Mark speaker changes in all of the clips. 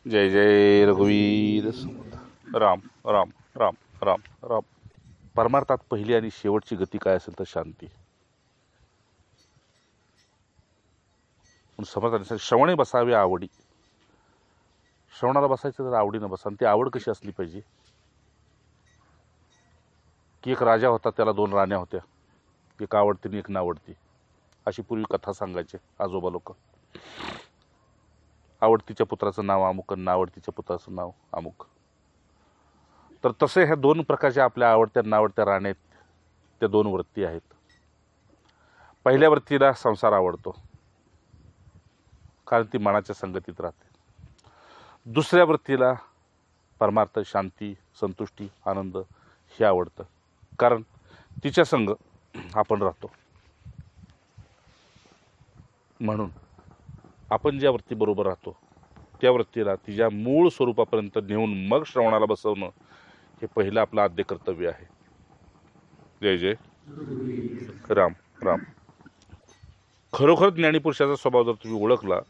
Speaker 1: जय जय रघुवीर समर्थ. राम राम राम राम राम. परमार्थात पहिली आणि शेवटची गती काय असेल तर शांती. समर्थ श्रवणे बसावे आवडी. श्रवणाला बसायचं तर आवडीनं बसा. आणि ती आवड कशी असली पाहिजे की एक राजा होता, त्याला 2 राण्या होत्या, एक आवडती आणि एक नावडती. अशी पूर्वी कथा सांगायचे आजोबा लोक. आवडतीच्या पुत्राचं नाव अमुक आणि नावडतीच्या पुत्राचं नाव अमुक. तर तसे ह्या 2 प्रकारच्या आपल्या आवडत्या नावडत्या राण्या आहेत. त्या 2 वृत्ती आहेत. पहिल्या वृत्तीला संसार आवडतो, कारण ती मनाच्या संगतीत राहते. दुसऱ्या वृत्तीला परमार्थ, शांती, संतुष्टी, आनंद हे आवडतं, कारण तिच्या संग आपण राहतो. म्हणून आपण ज्या वृत्तीबरोबर राहतो त्या वृत्तीला तिच्या मूळ स्वरूपापर्यंत नेऊन मग श्रवणाला बसवणं हे पहिलं आपलं आद्य कर्तव्य आहे. जय जय राम राम. खरोखर ज्ञानीपुरुषाचा स्वभाव जर तुम्ही ओळखला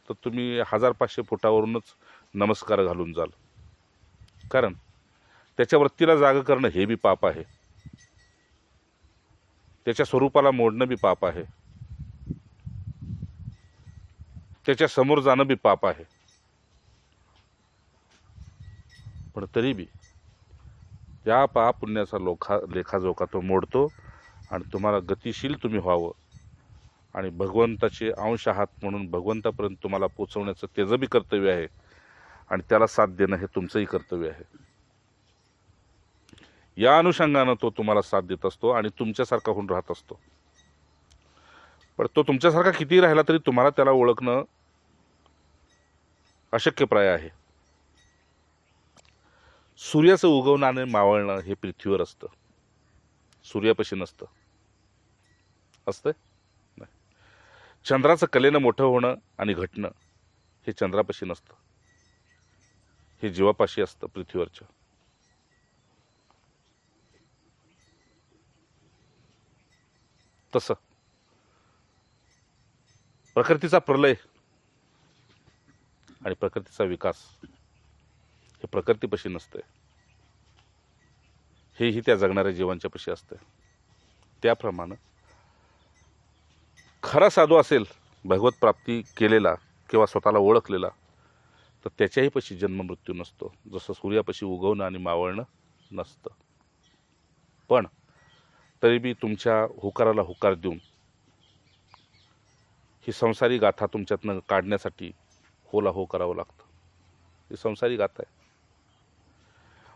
Speaker 1: तर तुम्ही 1500 फुटावरूनच नमस्कार घालून जाल. कारण त्याच्या वृत्तीला जाग करणं हे बी पाप आहे, त्याच्या स्वरूपाला मोडणं बी पाप आहे, त्याच्या समोर जाणं बी पाप आहे. पण तरी बी त्या पाप पुण्याचा लेखाजोखा तो मोडतो आणि तुम्हाला गतिशील तुम्ही व्हावं आणि भगवंताचे अंश आहात म्हणून भगवंतापर्यंत तुम्हाला पोचवण्याचं त्याचं बी कर्तव्य आहे आणि त्याला साथ देणं हे तुमचंही कर्तव्य आहे. या अनुषंगानं तो तुम्हाला साथ देत असतो आणि तुमच्यासारखा होऊन राहत असतो. पण तो तुमच्यासारखा कितीही राहिला तरी तुम्हाला त्याला ओळखणं अशक्यप्राय आहे. सूर्याचं उगवणं आणि मावळणं हे पृथ्वीवर असतं, सूर्यापाशी नसतं. असतंय नाही. चंद्राचं कलेनं मोठं होणं आणि घटणं हे चंद्रापाशी नसतं, हे जीवापाशी असतं, पृथ्वीवरच्या. तसं प्रकृतीचा प्रलय आणि प्रकृतीचा विकास हे प्रकृतीपाशी नसतंय, हेही त्या जगणाऱ्या जीवांच्या पाशी असतंय. त्याप्रमाणे खरा साधू असेल भगवत प्राप्ती केलेला किंवा स्वतःला ओळखलेला तर त्याच्याही पाशी जन्म मृत्यू नसतो, जसं सूर्यापाशी उगवणं आणि मावळणं नसतं. पण तरी बी तुमच्या हुकाराला हुकार देऊन ही संसारी गाथा तुमच्यातनं काढण्यासाठी होला हो करावं लागतं. ही संसारी गाथा आहे.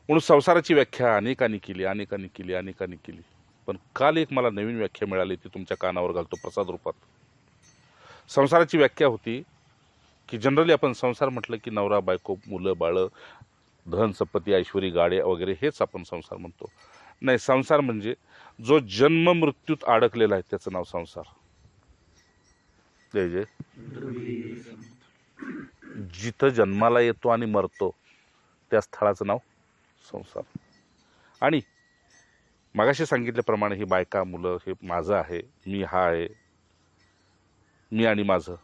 Speaker 1: म्हणून संसाराची व्याख्या अनेकांनी केली. पण काल एक मला नवीन व्याख्या मिळाली, ती तुमच्या कानावर घालतो प्रसाद रूपात. संसाराची व्याख्या होती की जनरली आपण संसार म्हटलं की नवरा बायको, मुलं बाळं, धन संपत्ती, ऐश्वरी, गाड्या वगैरे हेच आपण संसार म्हणतो. नाही, संसार म्हणजे जो जन्म मृत्यूत अडकलेला आहे त्याचं नाव संसार. जय जय. जिथं जन्माला येतो आणि मरतो त्या स्थळाचं नाव संसार. आणि मगाशी सांगितल्याप्रमाणे ही बायका, मुलं हे माझं आहे, मी हा आहे, मी आणि माझं,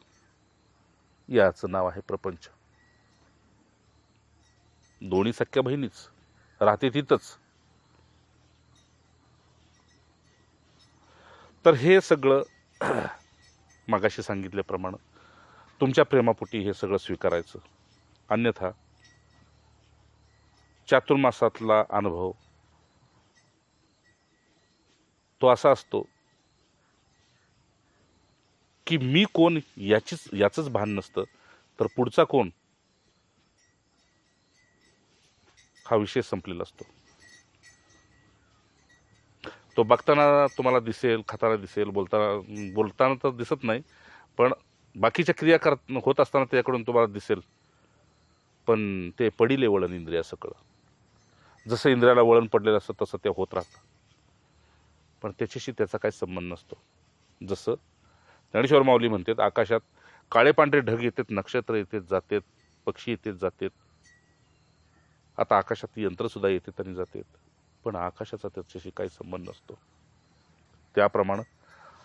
Speaker 1: याचं नाव आहे प्रपंच. दोन्ही सख्या बहिणीच राहते तिथंच. तर हे सगळं मगाशी सांगितल्याप्रमाणे तुमच्या प्रेमापोटी हे सगळं स्वीकारायचं. अन्यथा चातुर्मासातला अनुभव तो असा असतो की मी कोण याचंच भान नसतं, तर पुढचा कोण हा विषय संपलेला असतो. तो बघताना तुम्हाला दिसेल, खाताना दिसेल, बोलताना तर दिसत नाही, पण बाकीच्या क्रिया होत असताना त्याच्याकडून तुम्हाला दिसेल. पण ते पडिले वळण इंद्रिया सगळं. जसं इंद्रियाला वळण पडलेलं असतं तसं ते होत राहतं, पण त्याच्याशी त्याचा काही संबंध नसतो. जसं ज्ञानेश्वर माऊली म्हणतात, आकाशात काळे पांढरे ढग येतात, नक्षत्र येतात जातात, पक्षी येतात जातात. आता आकाशात यंत्रसुद्धा येतात आणि जातात, पण आकाशाचा त्याच्याशी काही संबंध नसतो. त्याप्रमाणे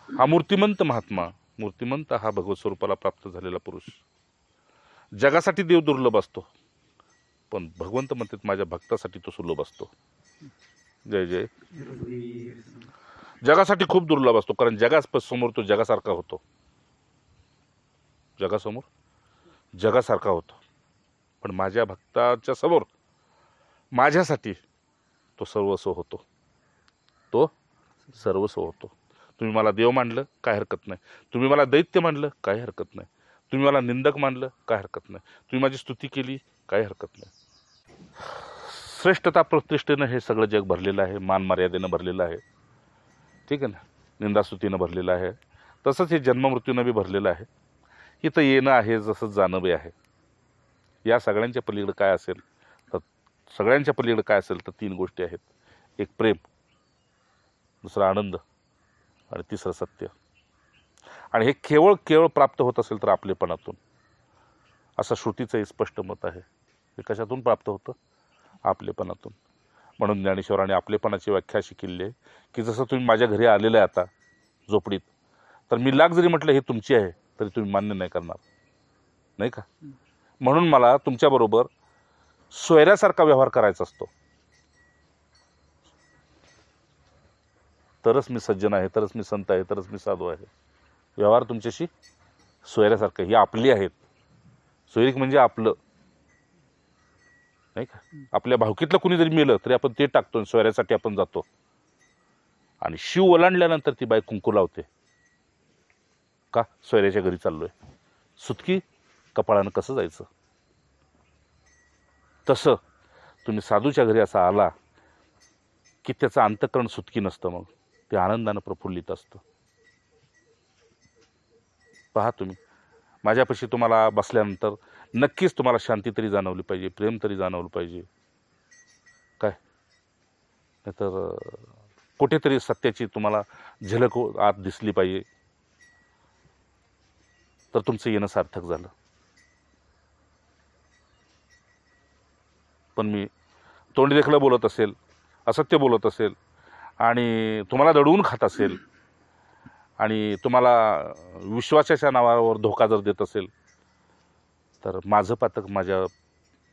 Speaker 1: हा मूर्तिमंत महात्मा, मूर्तिमंत हा भगवत स्वरूपाला प्राप्त झालेला पुरुष जगासाठी देव दुर्लभ असतो, पण भगवंत म्हणतात माझ्या भक्तासाठी तो सुलभ असतो. जय जय. जगासाठी खूप दुर्लभ असतो, कारण जगासमोर तो जगासारखा होतो, जगासमोर जगासारखा होतो. पण माझ्या भक्ताच्या समोर माझ्यासाठी तो सर्वस्व होतो, तो सर्वस्व होतो. तुम्ही मला देव मानलं काय हरकत नाही, तुम्ही मला दैत्य मानलं काय हरकत नाही, तुम्ही मला निंदक मानलं काय हरकत नाही, तुम्ही माझी स्तुती केली काय हरकत नाही. श्रेष्ठता प्रतिष्ठेनं हे सगळं जग भरलेलं आहे, मान मर्यादेनं भरलेलं आहे, ठीक आहे ना, निंदास्तुतीनं भरलेलं आहे. तसंच हे जन्ममृत्यूनं बी भरलेलं आहे. इथं येणं आहे, जसं जाणं बी आहे. या सगळ्यांच्या पलीकडे काय असेल तर सगळ्यांच्या पलीकडे काय असेल तर 3 गोष्टी आहेत. एक प्रेम, दुसरा आनंद आणि तिसरं सत्य. आणि हे केवळ प्राप्त होत असेल तर आपलेपणातून, असं श्रुतीचं हे स्पष्ट मत आहे. हे कशातून प्राप्त होतं? आपलेपणातून. म्हणून ज्ञानेश्वराने आपलेपणाची व्याख्या अशी केली आहे की जसं तुम्ही माझ्या घरी आलेलं आहे आता झोपडीत, तर मी लाख जरी म्हटलं हे तुमची आहे तरी तुम्ही मान्य नाही करणार, नाही का? म्हणून मला तुमच्याबरोबर सोयऱ्यासारखा व्यवहार करायचा असतो, तरच मी सज्जन आहे, तरच मी संत आहे, तरच मी साधू आहे. व्यवहार तुमच्याशी सोयऱ्यासारखं. ही आपली आहेत. सोयरीक म्हणजे आपलं, नाही का? आपल्या भावकीतलं कुणी जरी मेलं तरी आपण ते टाकतो, सोयऱ्यासाठी आपण जातो. आणि शिव ओलांडल्यानंतर ती बाई कुंकू लावते का? सोयऱ्याच्या घरी चाललोय. सुटकी कपाळानं कसं जायचं? तसं तुम्ही साधूच्या घरी असा आला की त्याचं अंतःकरण सुटकी नसतं, मग ते आनंदानं प्रफुल्लित असतं. पहा तुम्ही, माझ्यापाशी तुम्हाला बसल्यानंतर नक्कीच तुम्हाला शांती तरी जाणवली पाहिजे, प्रेम तरी जाणवलं पाहिजे, काय? नाहीतर कुठेतरी सत्याची तुम्हाला झलक आत दिसली पाहिजे, तर तुमचं येणं सार्थक झालं. पण मी तोंडी देखलं बोलत असेल, असत्य बोलत असेल आणि तुम्हाला दडवून खात असेल आणि तुम्हाला विश्वासाच्या नावावर धोका जर देत असेल तर माझं पातक माझ्या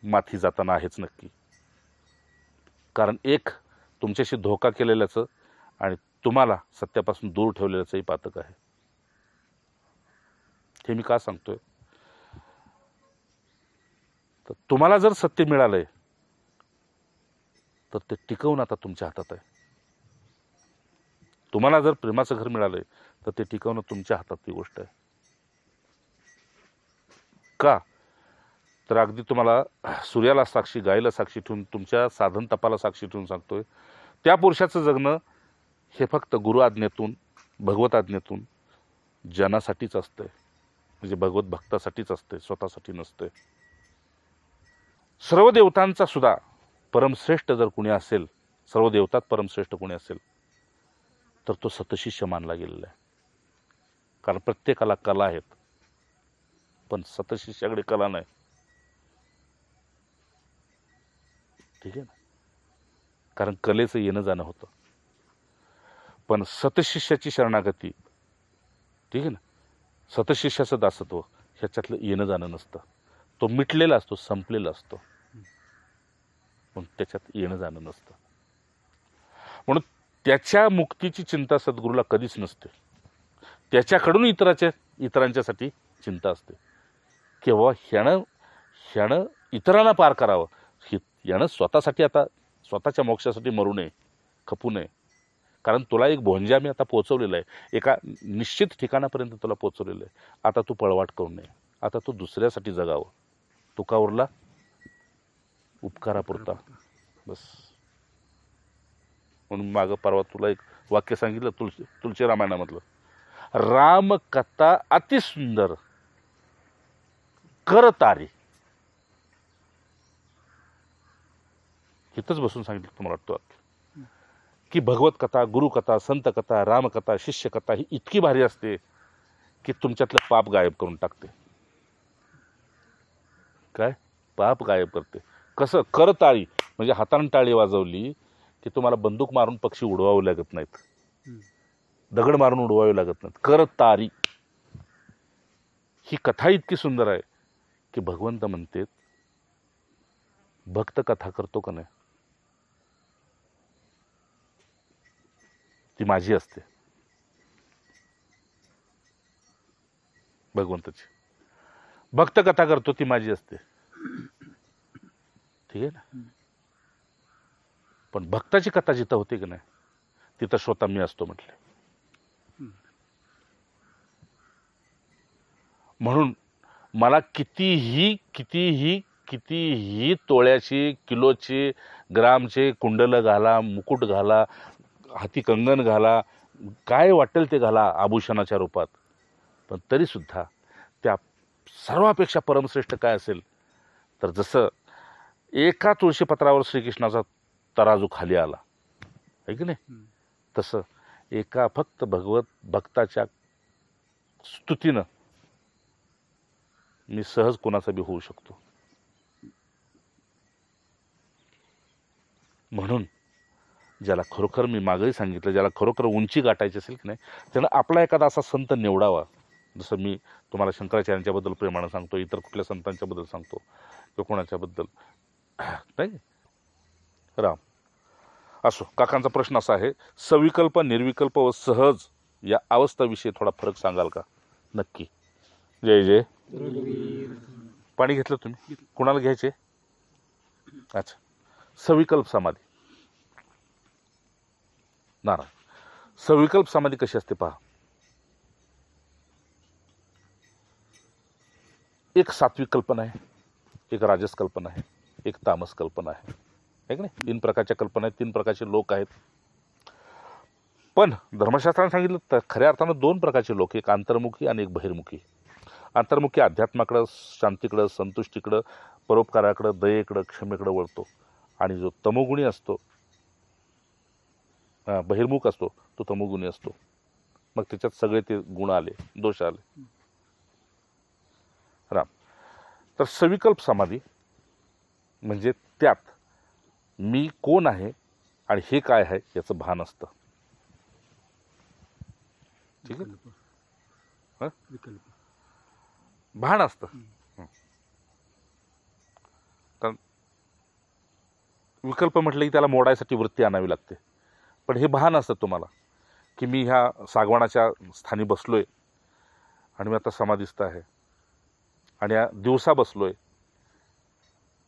Speaker 1: माथी जाताना आहेच नक्की. कारण एक तुमच्याशी धोका केलेल्याचं आणि तुम्हाला सत्यापासून दूर ठेवलेल्याचंही पातक आहे. हे मी का सांगतोय? तर तुम्हाला जर सत्य मिळालंय तर ते टिकवणं आता तुमच्या हातात आहे. तुम्हाला जर प्रेमाचं घर मिळालंय तर ते टिकवणं तुमच्या हातात ती गोष्ट आहे. का? तर अगदी तुम्हाला सूर्याला साक्षी, गायीला साक्षी ठेवून, तुमच्या साधन तपाला साक्षी ठेवून सांगतोय, त्या पुरुषाचं जगणं हे फक्त गुरु आज्ञेतून, भगवत आज्ञेतून जनासाठीच असतंय, म्हणजे भगवत भक्तासाठीच असते, स्वतःसाठी नसते. सर्व देवतांचा सुद्धा परमश्रेष्ठ जर कुणी असेल, सर्व देवतात परमश्रेष्ठ कुणी असेल तर तो सतशिष्य मानला गेलेला आहे. कारण प्रत्येकाला कला आहेत, पण सतशिष्याकडे कला नाही, ठीक आहे ना? कारण कलेचं येणं जाणं होतं, पण सतशिष्याची शरणागती, ठीक आहे ना, सतशिष्याचं दासत्व ह्याच्यातलं येणं जाणं नसतं. तो मिटलेला असतो, संपलेला असतो, पण त्याच्यात येणं जाणं नसतं. म्हणून त्याच्या मुक्तीची चिंता सद्गुरूला कधीच नसते. त्याच्याकडून इतरांच्यासाठी चिंता असते. केव्हा ह्यानं इतरांना पार करावं, यानं स्वतःसाठी, आता स्वतःच्या मोक्षासाठी मरू नये, खपू नये. कारण तुला एक भोंजा मी आता पोहोचवलेला आहे, एका निश्चित ठिकाणापर्यंत तुला पोहोचवलेलं आहे. आता तू पळवाट करू नये, आता तू दुसऱ्यासाठी जगावं. तुका उरला उपकारापुरता, बस. म्हणून मागं परवा तुला एक वाक्य सांगितलं तुलसी रामायणामधलं, रामकथा अतिसुंदर कर तारी. इथंच बसून सांगितलं तुम्हाला वाटतं की भगवत कथा, गुरुकथा, संत कथा, रामकथा, शिष्यकथा ही इतकी भारी असते की तुमच्यातलं पाप गायब करून टाकते. काय? पाप गायब करते. कसं? कर ताळी, म्हणजे हातानं टाळी वाजवली की तुम्हाला बंदूक मारून पक्षी उडवावे लागत नाहीत, दगड मारून उडवावे लागत नाहीत. कर तारी ही कथा इतकी सुंदर आहे की भगवंत म्हणते भक्त कथा करतो का नाही ती माझी असते. भगवंताची भक्त कथा करतो ती माझी असते. ठीक आहे ना. पण भक्ताची कथा जिथं होते की नाही तिथं स्वतः मी असतो म्हटले. म्हणून मला कितीही कितीही कितीही तोळ्याची किलोची ग्रामचे कुंडल घाला, मुकुट घाला, हाती कंगन घाला, काय वाटेल ते घाला आभूषणाच्या रूपात, पण तरी सुद्धा त्या सर्वापेक्षा परमश्रेष्ठ काय असेल तर जसं एका तुळशीपत्रावर श्रीकृष्णाचा तराजू खाली आला आहे की नाही, तसं एका फक्त भगवत भक्ताच्या स्तुतीनं मी सहज कोणाचा बी होऊ शकतो. म्हणून ज्याला खरोखर मी मागेही सांगितलं, ज्याला खरोखर उंची गाठायची असेल की नाही त्यानं आपला एखादा असा संत निवडावा. जसं मी तुम्हाला शंकराचार्यांच्याबद्दल प्रेमानं सांगतो, इतर कुठल्या संतांच्याबद्दल सांगतो किंवा कोणाच्याबद्दल नाही. राम असो. काकांचा प्रश्न असा आहे, सविकल्प, निर्विकल्प व सहज या अवस्थाविषयी थोडा फरक सांगाल का? नक्की. जय जय. पाणी घेतलं तुम्ही? कुणाला घ्यायचे? अच्छा. सविकल्प समाधी. नारायण. सविकल्प समाधी कशी असते पहा. एक सात्विक कल्पना आहे, एक राजस कल्पना आहे, एक तामस कल्पना आहे की नाही. 3 प्रकारच्या कल्पना आहेत, 3 प्रकारचे लोक आहेत. पण धर्मशास्त्राने सांगितलं तर खऱ्या अर्थानं 2 प्रकारचे लोक, एक अंतर्मुखी आणि एक बहिर्मुखी. अंतर्मुखी अध्यात्माकडं, शांतीकडं, संतुष्टीकडं, परोपकाराकडं, दयेकडं, क्षमेकडं वळतो. आणि जो तमोगुणी असतो, बहिर्मुख असतो, तो तमोगुणी असतो. मग त्याच्यात सगळे ते गुण आले, दोष आले. राम. तर सविकल्प समाधी म्हणजे त्यात मी कोण आहे आणि हे काय आहे याचं भान असतं. ठीक आहे. भान असतं. कारण विकल्प म्हटलं की त्याला मोडायसाठी वृत्ती आणावी लागते. पण हे भान असतं तुम्हाला की मी ह्या सागवानाच्या स्थानी बसलोय आणि मी आता समाधीस्थ आहे आणि दिवसा बसलोय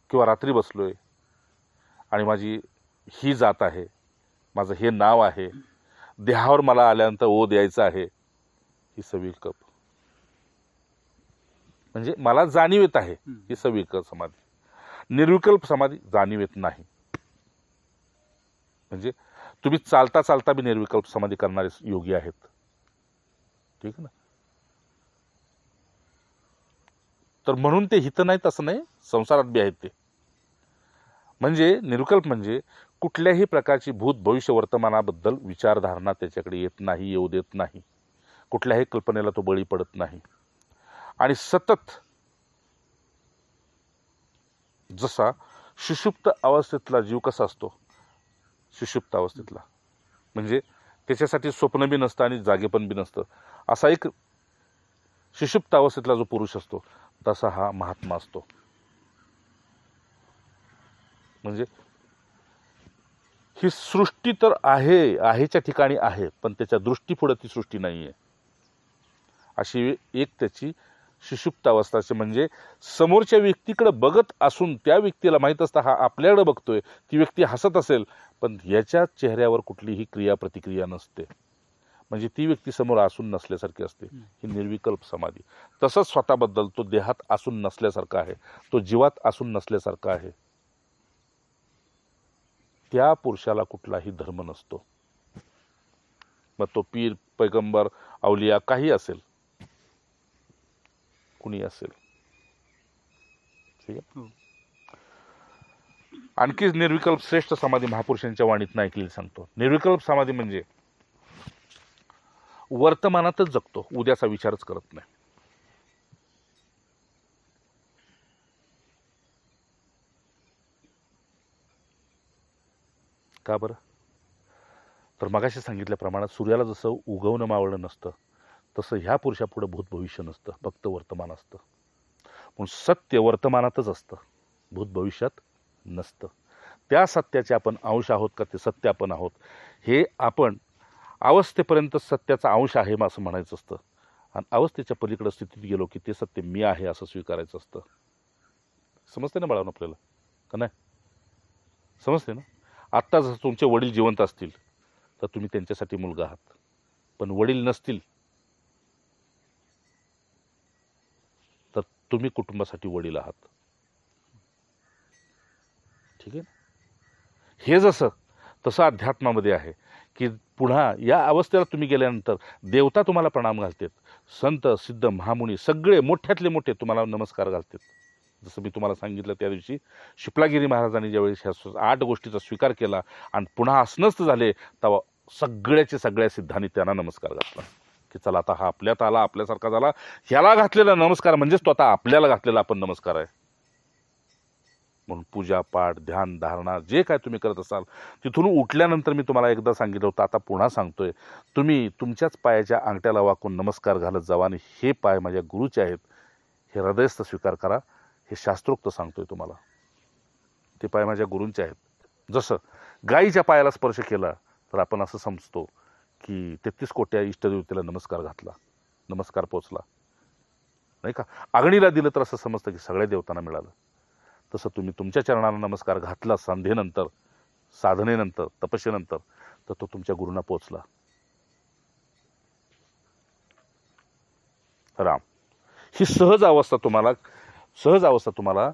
Speaker 1: किंवा रात्री बसलोय आणि माझी ही जात आहे, माझं हे नाव आहे, देहावर मला आल्यानंतर ओ द्यायचं आहे. ही सविकल्प म्हणजे मला जाणीव येत आहे, ही सविकल्प समाधी. निर्विकल्प समाधी जाणीव येत नाही. म्हणजे तुम्ही चालता चालता बी निर्विकल्प समाधी करणारे योगी आहेत. ठीक आहे ना. तर म्हणून ते हित नाहीत असं नाही, संसारात बी आहेत ते. म्हणजे निर्विकल्प म्हणजे कुठल्याही प्रकारची भूत भविष्य वर्तमानाबद्दल विचारधारणा त्याच्याकडे येत नाही, येऊ देत नाही. कुठल्याही कल्पनेला तो बळी पडत नाही. आणि सतत जसा सुषुप्त अवस्थेतला जीव कसा असतो, सुषुप्त अवस्थेतला म्हणजे त्याच्यासाठी स्वप्न बी नसतं आणि जागेपण बी नसतं, असा एक सुषुप्त अवस्थेतला जो पुरुष असतो तसा हा महात्मा असतो. म्हणजे ही सृष्टी तर आहे, आहेच्या ठिकाणी आहे, पण त्याच्या दृष्टीपुढे ती सृष्टी नाही आहे. अशी एक त्याची सुषुप्त अवस्थाची म्हणजे समोरच्या व्यक्तीकडे बघत असून त्या व्यक्तीला माहीत असतं हा आपल्याकडे बघतोय, ती व्यक्ती हसत असेल पण याच्या चेहऱ्यावर कुठलीही क्रिया प्रतिक्रिया नसते. म्हणजे ती व्यक्ती समोर असून नसल्यासारखी असते. ही निर्विकल्प समाधी. तसंच स्वतःबद्दल तो देहात असून नसल्यासारखा आहे, तो जीवात असून नसल्यासारखा आहे. त्या पुरुषाला कुठलाही धर्म नसतो. मग तो पीर, पैगंबर, अवलिया काही असेल, कुणी असेल. ठीक आहे. आणखी निर्विकल्प श्रेष्ठ समाधी महापुरुषांच्या वाणीत ऐकलेली सांगतो. निर्विकल्प समाधी म्हणजे वर्तमानातच जगतो, उद्याचा विचारच करत नाही. का बरं? तर मगाशी सांगितल्याप्रमाणे सूर्याला जसं उगवणं मावळणं नसतं, तसं ह्या पुरुषापुढे भूत भविष्य नसतं, फक्त वर्तमान असतं. पण सत्य वर्तमानातच असतं, भूत भविष्यात नसतं. त्या सत्याचे आपण अंश आहोत का ते सत्य आपण आहोत हे आपण अवस्थेपर्यंत सत्याचा अंश आहे असं म्हणायचं असतं, आणि अवस्थेच्या पलीकडे स्थितीत गेलो की ते सत्य मी आहे असं स्वीकारायचं असतं. समजते ना बाळांनो आपल्याला का नाही? समजते ना? आत्ता जर तुमचे वडील जिवंत असतील तर तुम्ही त्यांच्यासाठी मुलगा आहात, पण वडील नसतील तर तुम्ही कुटुंबासाठी वडील आहात. ठीक आहे ना? हे जसं तसं अध्यात्मामध्ये आहे की पुन्हा या अवस्थेला तुम्ही गेल्यानंतर देवता तुम्हाला प्रणाम घालतात, संत सिद्ध महामुनी सगळे मोठ्यातले मोठे तुम्हाला नमस्कार घालतात. जसं मी तुम्हाला सांगितलं त्या दिवशी शिपलागिरी महाराजांनी ज्यावेळेस ह्या 8 गोष्टीचा स्वीकार केला आणि पुन्हा अस्वस्थ झाले, तेव्हा सगळ्या सिद्धांनी त्यांना नमस्कार घातला की चला आता हा आपल्यात आला, आपल्यासारखा झाला. ह्याला घातलेला नमस्कार म्हणजेच तो आता आपल्याला घातलेला आपण नमस्कार आहे. म्हणून पूजा पाठ ध्यान धारणा जे काय तुम्ही करत असाल, तिथून उठल्यानंतर मी तुम्हाला एकदा सांगितलं होतं, आता पुन्हा सांगतोय, तुम्ही तुमच्याच पायाच्या अंगठ्याला वाकून नमस्कार घालत जावा आणि हे पाय माझ्या गुरुचे आहेत हे हृदयस्थ स्वीकार करा. हे शास्त्रोक्त सांगतोय तुम्हाला, ते पाय माझ्या गुरूंचे आहेत. जसं गायीच्या पायाला स्पर्श केला तर आपण असं समजतो की 33 कोट्या इष्टदेवतेला नमस्कार घातला, नमस्कार पोचला, नाही का? अग्नीला दिलं तर असं समजतं की सगळ्या देवतांना मिळालं. तसं तुम्ही तुमच्या चरणाला नमस्कार घातला संध्येनंतर, साधनेनंतर, तपस्येनंतर, तर तो तुमच्या गुरूंना पोचला. राम, ही सहज अवस्था तुम्हाला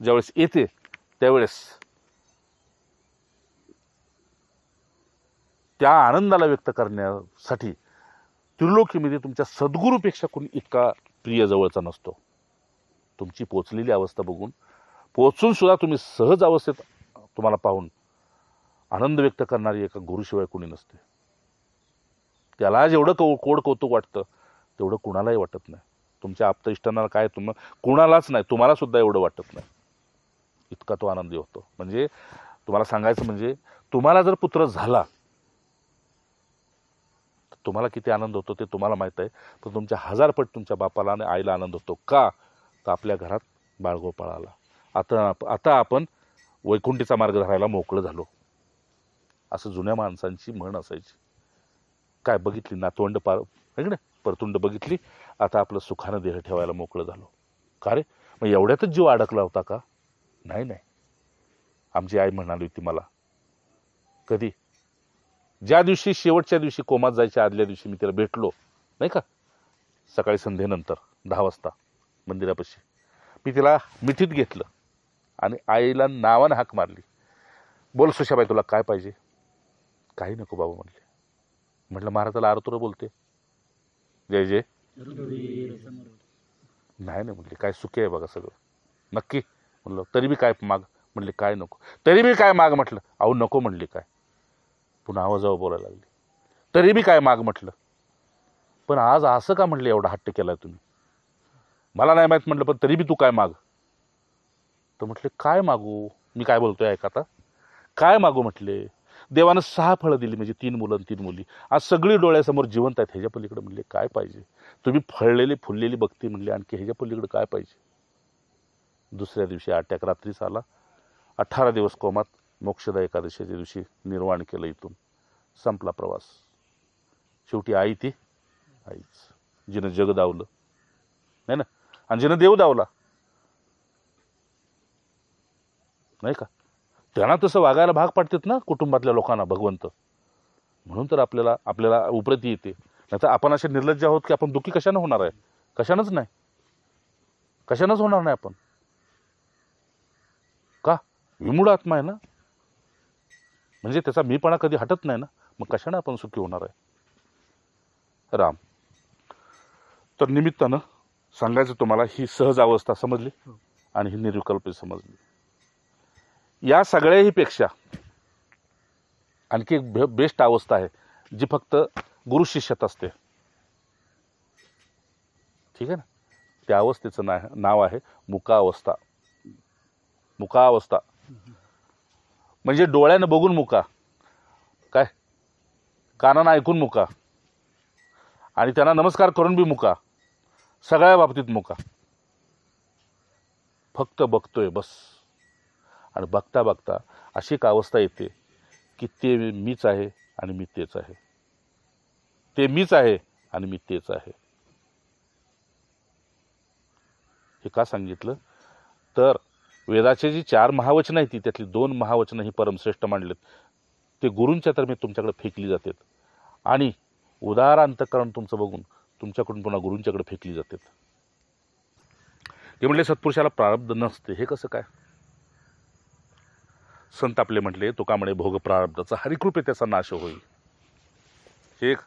Speaker 1: ज्यावेळेस येते त्यावेळेस त्या आनंदाला व्यक्त करण्यासाठी त्रिलोकीमध्ये तुमच्या सद्गुरूपेक्षा कोणी इतका प्रिय जवळचा नसतो. तुमची पोचलेली अवस्था बघून, पोचून सुद्धा तुम्ही सहज अवस्थेत तुम्हाला पाहून आनंद व्यक्त करणारी एका गुरुशिवाय कोणी नसते. त्याला जेवढं कोड कौतुक वाटतं तेवढं कुणालाही वाटत नाही. तुमच्या आप्त इष्टांना काय कुणालाच नाही, तुम्हाला सुद्धा एवढं वाटत नाही. इतका तो आनंदी होतो. म्हणजे तुम्हाला सांगायचं म्हणजे तुम्हाला जर पुत्र झाला तर तुम्हाला किती आनंद होतो ते तुम्हाला माहित आहे, पण तुमच्या 1000 पट तुमच्या बापाला आणि आईला आनंद होतो. का? तर आपल्या घरात बाळगोपाळ आला. आता आपण वैकुंठीचा मार्ग धरायला मोकळं झालो, असं जुन्या माणसांची म्हण असायची. काय बघितली नातवंड परतुंड बघितली, आता आपलं सुखानं देह ठेवायला मोकळं झालो. का रे, मग एवढ्यातच जीव अडकला होता का? नाही. आमची आई म्हणाली होती मला, कधी ज्या दिवशी शेवटच्या दिवशी कोमात जायच्या आदल्या दिवशी मी तिला भेटलो नाही का, सकाळी संध्येनंतर 10 वाजता मंदिरापाशी, मी तिला मिठीत घेतलं आणि आईला नावानं हाक मारली, बोल सुशाबाई तुला काय पाहिजे? काही नको बाबा म्हणले. म्हटलं महाराजाला आरतुर बोलते, जय जय नाही म्हणले, काय सुखी आहे बघा सगळं. नक्की म्हणलं, तरी बी काय माग? म्हणले काय नको. तरी बी काय माग? म्हटलं अहो नको म्हणले. काय? पुन्हा आवाजावर बोलायला लागली. तरी बी काय माग? म्हटलं पण आज असं का म्हणले, एवढा हट्ट केलाय तुम्ही? मला नाही माहित म्हटलं, पण तरी बी तू काय माग? तर म्हटले काय मागू? मी काय बोलतोय ऐका आता. काय मागू म्हटले, देवानं 6 फळं दिली, म्हणजे 3 मुलं आणि 3 मुली, आज सगळी डोळ्यासमोर जिवंत आहेत. ह्याच्या पलीकडे म्हणले काय पाहिजे? तुम्ही फळलेली फुललेली बघती म्हणले, आणखी ह्याच्या पलीकडे काय पाहिजे? दुसऱ्या दिवशी अटॅक रात्रीच आला. 18 दिवस कोमात, मोक्षदा एकादशीच्या दिवशी निर्वाण केलं. इथून संपला प्रवास. शेवटी आई ती आईच, जिनं जग दावलं नाही ना, आणि जिनं देव दावला नाही का, त्यांना तसं वागायला भाग पाडतात ना कुटुंबातल्या लोकांना भगवंत. म्हणून तर आपल्याला उपरती येते. नाही तर आपण असे निर्लज्ज आहोत की आपण दुःखी कशानं होणार आहे? कशानंच होणार नाही आपण. का? विमूढ आत्मा आहे ना, म्हणजे त्याचा मीपणा कधी हटत नाही ना, मग कशाने आपण सुखी होणार आहे? राम, तर निमित्तानं सांगायचं तुम्हाला, ही सहज अवस्था समजली आणि ही निर्विकल्प समजली. या सगळ्याही पेक्षा आणखी एक बेस्ट अवस्था आहे जी फक्त गुरु शिष्यात असते. ठीक आहे ना, त्या अवस्थेचं नाव आहे मुकावस्था. मुकावस्था म्हणजे डोळ्यानं बघून मुका, काय कानानं ऐकून मुका, आणि त्यांना नमस्कार करून बी मुका, सगळ्या बाबतीत मुका. फक्त बघतोय बस. आणि बघता बघता अशी एक अवस्था येते की ते मीच आहे आणि मी तेच आहे, ते मीच आहे आणि मी तेच आहे. हे का सांगितलं तर वेदाचे जी 4 महावचनं आहेत त्यातली 2 महावचनं ही परमश्रेष्ठ मांडलेत. ते गुरूंच्या तर मी तुमच्याकडे फेकली जातात आणि उदार अंतःकरण तुमचं बघून तुमच्याकडून पुन्हा गुरूंच्याकडे फेकली जातात. ते म्हटले सत्पुरुषाला प्रारब्ध नसते. हे कसं काय? संत आपले म्हटले, तुका म्हणे भोग प्रारब्धाचा हरिकृपे त्याचा नाश होईल. हे एक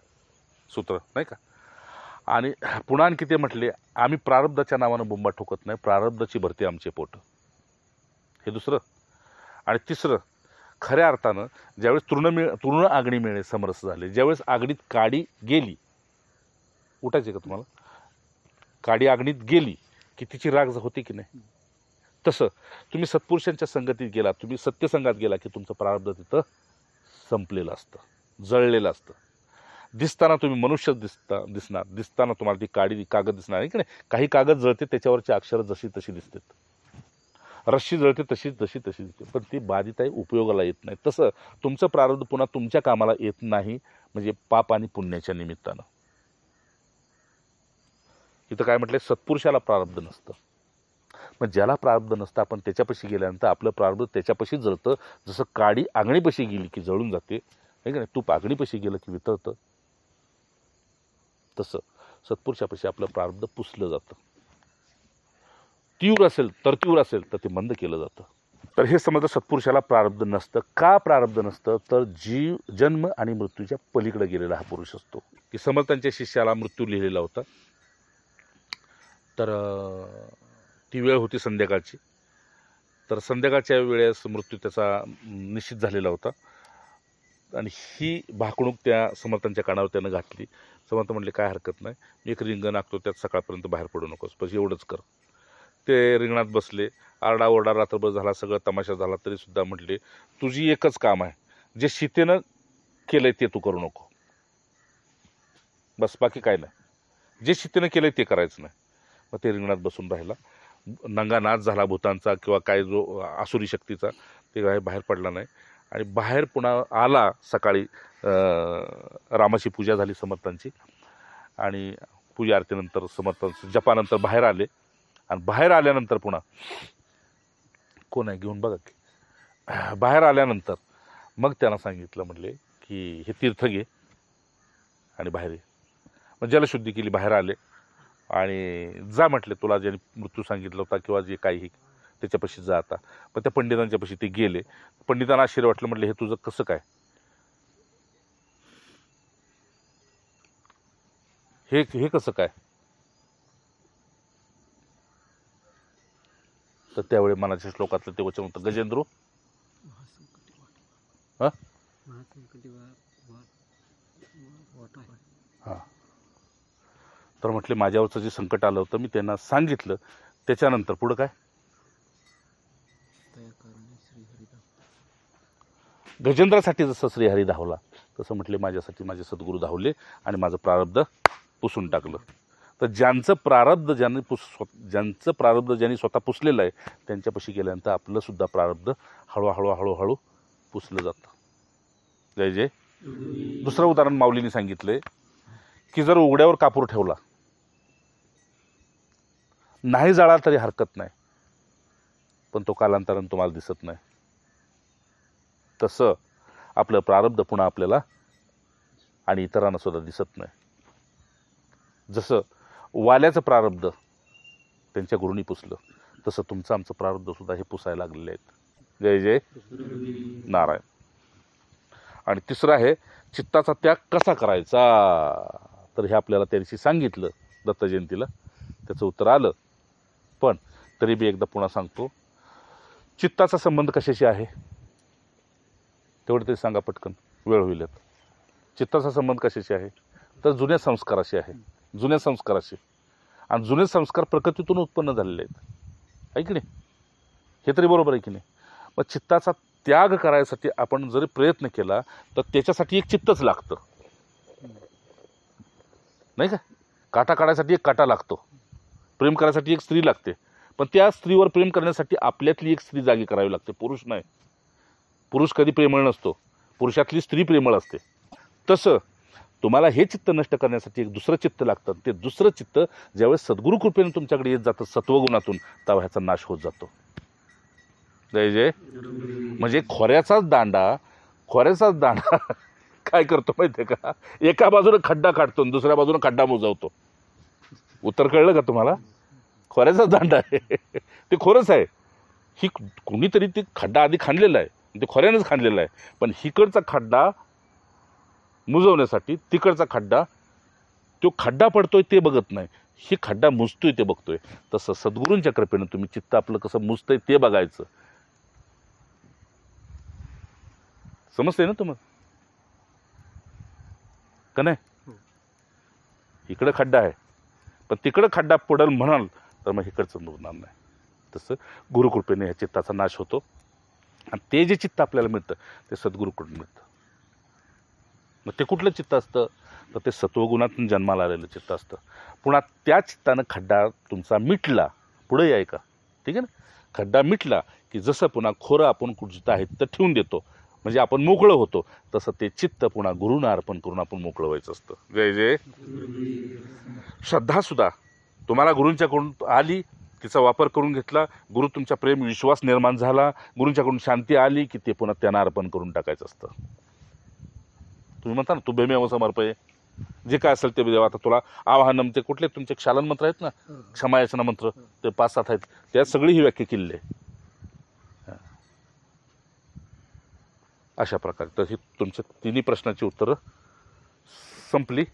Speaker 1: सूत्र नाही का. आणि पुन्हा आणखी ते म्हटले, आम्ही प्रारब्धाच्या नावानं बोंबा ठोकत नाही, प्रारब्धाची भरती आमचे पोट. हे दुसरं. आणि तिसरं, खऱ्या अर्थानं ज्यावेळेस तृण आगणी मिळे समरस झाले, ज्यावेळेस आगणीत काडी गेली, उठायचे का तुम्हाला? काडी आगणीत गेली की तिची राग होती की नाही? तसं तुम्ही सत्पुरुषांच्या संगतीत गेला, तुम्ही सत्यसंगात गेला की तुमचं प्रारब्ध तिथं संपलेलं असतं, जळलेलं असतं. दिसताना तुम्ही मनुष्य दिसणार, दिसताना तुम्हाला ती काडी कागद दिसणार आहे की नाही. काही कागद जळते त्याच्यावरची अक्षरं जशी तशी दिसतात, रश्शी जळते तशीच दिसते, पण ती बाधित आहे, उपयोगाला येत नाही. तसं तुमचं प्रारब्ध पुन्हा तुमच्या कामाला येत नाही, म्हणजे पाप आणि पुण्याच्या निमित्तानं. इथं काय म्हटलंय, सत्पुरुषाला प्रारब्ध नसतं. मग ज्याला प्रारब्ध नसतं आपण त्याच्यापाशी गेल्यानंतर आपलं प्रारब्ध त्याच्यापाशी जळतं. जसं काडी आगणीपाशी गेली की जळून जाते आहे का नाही, तूप आगणीपाशी गेलं की वितळतं, तसं सत्पुरुषापाशी आपलं प्रारब्ध पुसलं जातं. तीव्र असेल तर ते मंद केलं जातं. तर हे समजलं सत्पुरुषाला प्रारब्ध नसतं. का प्रारब्ध नसतं तर जन्म आणि मृत्यूच्या पलीकडे गेलेला हा पुरुष असतो. की समर्थांच्या शिष्याला मृत्यू लिहिलेला होता. तर ती वेळ होती संध्याकाळची. तर संध्याकाळच्या वेळेस मृत्यू त्याचा निश्चित झालेला होता आणि ही भाकणूक त्या समर्थांच्या कानावर त्यानं घातली. समर्थ म्हटले, काय हरकत नाही, मी एक रिंगण आखतो, त्यात सकाळपर्यंत बाहेर पडू नकोस, पण एवढंच कर. ते रिंगणात बसले, आरडाओरडा रात्रभर झाला, सगळं तमाशा झाला, तरी सुद्धा म्हटले, तुझी एकच काम आहे, जे सीतेनं केलंय ते तू करू नको, बस, बाकी काय नाही, जे सीतेनं केलंय ते करायचं नाही. मग ते रिंगणात बसून राहिला. नंगा नाच झाला भूतांचा किंवा काय जो आसुरी शक्तीचा, ते काय बाहेर पडला नाही. आणि बाहेर पुन्हा आला सकाळी. रामाची पूजा झाली समर्थांची आणि पूजा आरतीनंतर समर्थांचं जपानंतर बाहेर आले. आणि बाहेर आल्यानंतर पुन्हा कोण आहे घेऊन बघा की, बाहेर आल्यानंतर मग त्यांना सांगितलं, म्हणले की हे तीर्थ घे आणि बाहेर ये. मग जलशुद्धी केली, बाहेर आले आणि जा म्हटले, तुला ज्याने मृत्यू सांगितला होता किंवा जे काही त्याच्यापाशी जा आता. पण त्या पंडितांच्या पाशी ते गेले. पंडितांना आश्चर्य वाटलं, म्हटलं हे तुझं कसं काय, हे कसं काय? तर त्यावेळी मनाच्या श्लोकातलं ते वचन होतं, गजेंद्रो हां तर म्हटले माझ्यावरचं जे संकट आलं होतं मी त्यांना सांगितलं, त्याच्यानंतर पुढं काय, गजेंद्रासाठी जसं श्रीहरी धावला तसं म्हटले माझ्यासाठी माझे सद्गुरू धावले आणि माझं प्रारब्ध पुसून टाकलं. तर ज्यांचं प्रारब्ध ज्यांनी स्वतः पुसलेलं आहे त्यांच्यापाशी गेल्यानंतर आपलं सुद्धा प्रारब्ध हळूहळू पुसलं जातं. जय जय. दुसरं उदाहरण माऊलीने सांगितलंय की जर उघड्यावर कापूर ठेवला, नाही जाळा तरी हरकत नाही, पण तो कालांतराने तुम्हाला दिसत नाही. तसं आपलं प्रारब्ध पुन्हा आपल्याला आणि इतरांना सुद्धा दिसत नाही. जसं वाल्याचं प्रारब्ध त्यांच्या गुरूंनी पुसलं, तसं तुमचं आमचं प्रारब्ध सुद्धा हे पुसायला लागलेले आहेत. जय जय नारायण. आणि तिसरं आहे चित्ताचा त्याग कसा करायचा. तर हे आपल्याला त्या दिवशी सांगितलं दत्त जयंतीला, त्याचं उत्तर आलं. पण तरी बी एकदा पुन्हा सांगतो, चित्ताचा संबंध कशाशी आहे तेवढं तरी सांगा पटकन, वेळ होईल. चित्ताचा संबंध कशाशी आहे तर जुन्या संस्काराशी आहे, जुन्या संस्काराशी. आणि जुने संस्कार प्रकृतीतून उत्पन्न झालेले आहेत, आहे की नाही, हे तरी बरोबर आहे की नाही. मग चित्ताचा त्याग करायसाठी आपण जरी प्रयत्न केला तर त्याच्यासाठी एक चित्तच लागतं, नाही का. काटा काढायसाठी एक काटा लागतो, प्रेम करायसाठी एक स्त्री लागते, पण त्या स्त्रीवर प्रेम करण्यासाठी आपल्यातली एक स्त्री जागी करावी लागते, पुरुष नाही. पुरुष कधी प्रेमळ नसतो, पुरुषातली स्त्री प्रेमळ असते. तसं तुम्हाला हे चित्त नष्ट करण्यासाठी एक दुसरं चित्त लागतं. ते दुसरं चित्त ज्यावेळेस सद्गुरू कृपेने तुमच्याकडे येत जातं सत्वगुणातून, तेव्हा ह्याचा नाश होत जातो. जय जय. म्हणजे खोऱ्याचाच दांडा काय करतो माहितीये का, एका बाजूने खड्डा काढतो दुसऱ्या बाजूने खड्डा मुजवतो. उत्तर कळलं का तुम्हाला? खोऱ्याचाच दांडा आहे ते खोरच आहे. ही कुणीतरी ते खड्डा आधी खांदलेला आहे, ते खोऱ्यानेच खांदलेला आहे. पण हिकडचा खड्डा मुजवण्यासाठी तिकडचा खड्डा, तो खड्डा पडतोय ते बघत नाही, ही खड्डा मुजतोय ते बघतोय. तसं सद्गुरूंच्या कृपेनं तुम्ही चित्त आपलं कसं मुजतंय ते बघायचं. समजतंय ना तुम्हाला का नाही? इकडं खड्डा आहे पण तिकडं खड्डा पडल म्हणाल तर मग इकडचं मुजणार नाही. तसं गुरुकृपेने ह्या चित्ताचा नाश होतो आणि ते जे चित्त आपल्याला मिळतं ते सद्गुरूकडून मिळतं. मग ते कुठलं चित्त असतं तर ते सत्वगुणातून जन्माला आलेलं चित्त असतं. पुन्हा त्या चित्तानं खड्डा तुमचा मिटला, पुढे आहे का, ठीक आहे ना, खड्डा मिटला की जसं पुन्हा खोरं आपण कुठं आहे तर ठेवून देतो, म्हणजे आपण मोकळं होतो. तसं ते चित्त पुन्हा गुरुना अर्पण करून आपण मोकळं व्हायचं असतं. जय जय. श्रद्धा सुद्धा तुम्हाला गुरूंच्याकडून आली, तिचा वापर करून घेतला, गुरु तुमचा प्रेम विश्वास निर्माण झाला, गुरूंच्याकडून शांती आली की ते पुन्हा त्यांना अर्पण करून टाकायचं असतं. तुम्ही म्हणता ना तुभ्यमेव समर्पये, जे काय असेल ते देवा. आता तुला आवाहनम, ते कुठले तुमचे क्षालन मंत्र आहेत ना, क्षमायाचना मंत्र, ते 5-7 आहेत, त्यात सगळी ही व्याख्या केलेली आहे. अशा प्रकारे तर ही तुमच्या तिन्ही प्रश्नाची उत्तरं संपली.